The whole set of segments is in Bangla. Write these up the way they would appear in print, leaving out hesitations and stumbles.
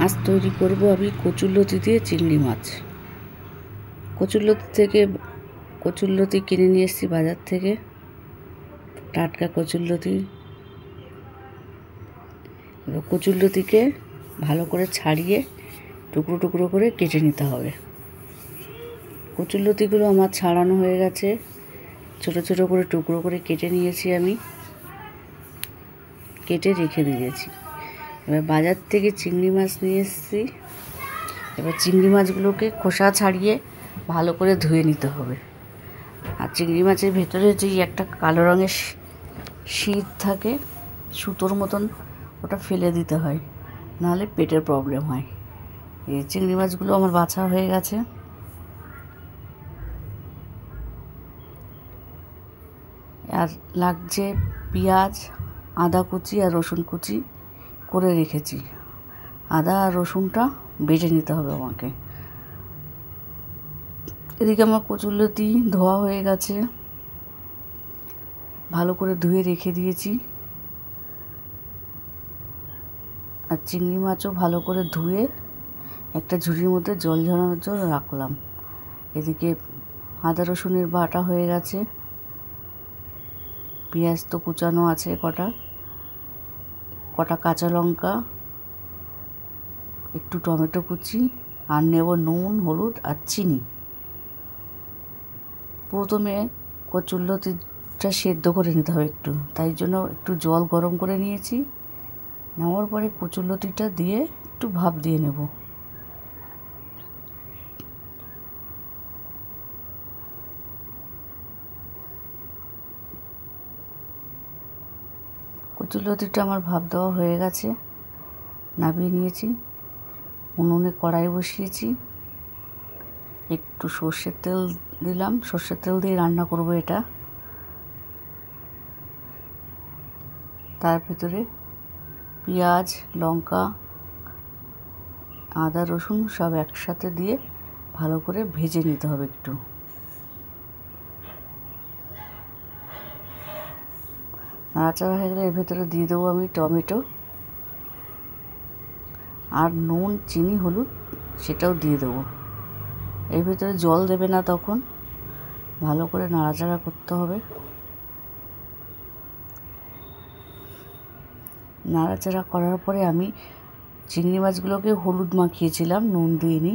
আজ তৈরি করব আমি কচুরলতি দিয়ে চিংড়ি মাছ। কচুরলতি কিনে নিয়ে এসেছি বাজার থেকে, টাটকা কচুরলতি। এবার কচুরলতিকে ভালো করে ছাড়িয়ে টুকরো টুকরো করে কেটে নিতে হবে। কচুরলতিগুলো আমার ছাড়ানো হয়ে গেছে, ছোট ছোট করে টুকরো করে কেটে নিয়েছি, আমি কেটে রেখে দিয়েছি। এবার বাজার থেকে চিংড়ি মাছ নিয়ে এসেছি। এবার চিংড়ি মাছগুলোকে খোসা ছাড়িয়ে ভালো করে ধুয়ে নিতে হবে। আর চিংড়ি মাছের ভেতরে যেই একটা কালো রঙের শীত থাকে, সুতোর মতন, ওটা ফেলে দিতে হয়, নাহলে পেটের প্রবলেম হয়। এই চিংড়ি মাছগুলো আমার বাছা হয়ে গেছে। আর লাগছে পেঁয়াজ, আদা কুচি আর রসুন কুচি করে রেখেছি। আদা আর রসুনটা বেটে নিতে হবে আমাকে। এদিকে আমার কচুরলতি ধোয়া হয়ে গেছে, ভালো করে ধুয়ে রেখে দিয়েছি। আর চিংড়ি মাছও ভালো করে ধুয়ে একটা ঝুড়ির মধ্যে জল ঝরানোর জন্য রাখলাম। এদিকে আদা রসুনের বাটা হয়ে গেছে, পেঁয়াজ তো কুচানো আছে, কটা কাঁচা লঙ্কা, একটু টমেটো কুচি, আর নেব নুন, হলুদ আর চিনি। প্রথমে কচুরলতিটা সেদ্ধ করে নিতে হবে একটু, তাই জন্য একটু জল গরম করে নিয়েছি। নেওয়ার পরে কচুরলতিটা দিয়ে একটু ভাপ দিয়ে নেব। কচুরলতিটা আমার ভাপ দেওয়া হয়ে গেছে, নামিয়ে নিয়েছি। উনুনে কড়াই বসিয়েছি, একটু সর্ষের তেল দিলাম। সর্ষের তেল দিয়ে রান্না করব এটা। তার ভিতরে পেঁয়াজ, লঙ্কা, আদা রসুন সব একসাথে দিয়ে ভালো করে ভেজে নিতে হবে একটু। নাড়াচাড়া হয়ে গেলে এর ভেতরে দিয়ে দেবো আমি টমেটো, আর নুন, চিনি, হলুদ সেটাও দিয়ে দেবো। এর ভেতরে জল দেবে না, তখন ভালো করে নাড়াচাড়া করতে হবে। নাড়াচাড়া করার পরে আমি চিংড়ি মাছগুলোকে হলুদ মাখিয়েছিলাম, নুন দিইনি,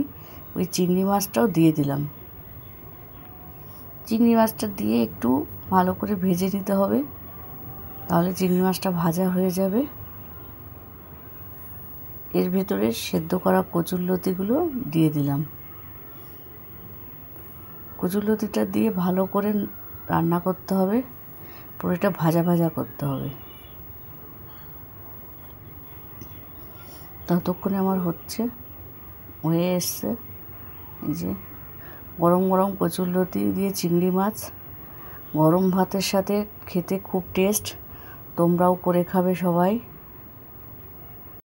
ওই চিংড়ি মাছটাও দিয়ে দিলাম। চিংড়ি মাছটা দিয়ে একটু ভালো করে ভেজে নিতে হবে, তাহলে চিংড়ি মাছটা ভাজা হয়ে যাবে। এর ভেতরে সেদ্ধ করা কচুরলতিগুলো দিয়ে দিলাম। কচুরলতিটা দিয়ে ভালো করে রান্না করতে হবে, পুরোটা ভাজা ভাজা করতে হবে। ততক্ষণে আমার হয়ে এসছে। এই যে গরম গরম কচুরলতি দিয়ে চিংড়ি মাছ, গরম ভাতের সাথে খেতে খুব টেস্ট। তোমরাও করে খাবে সবাই।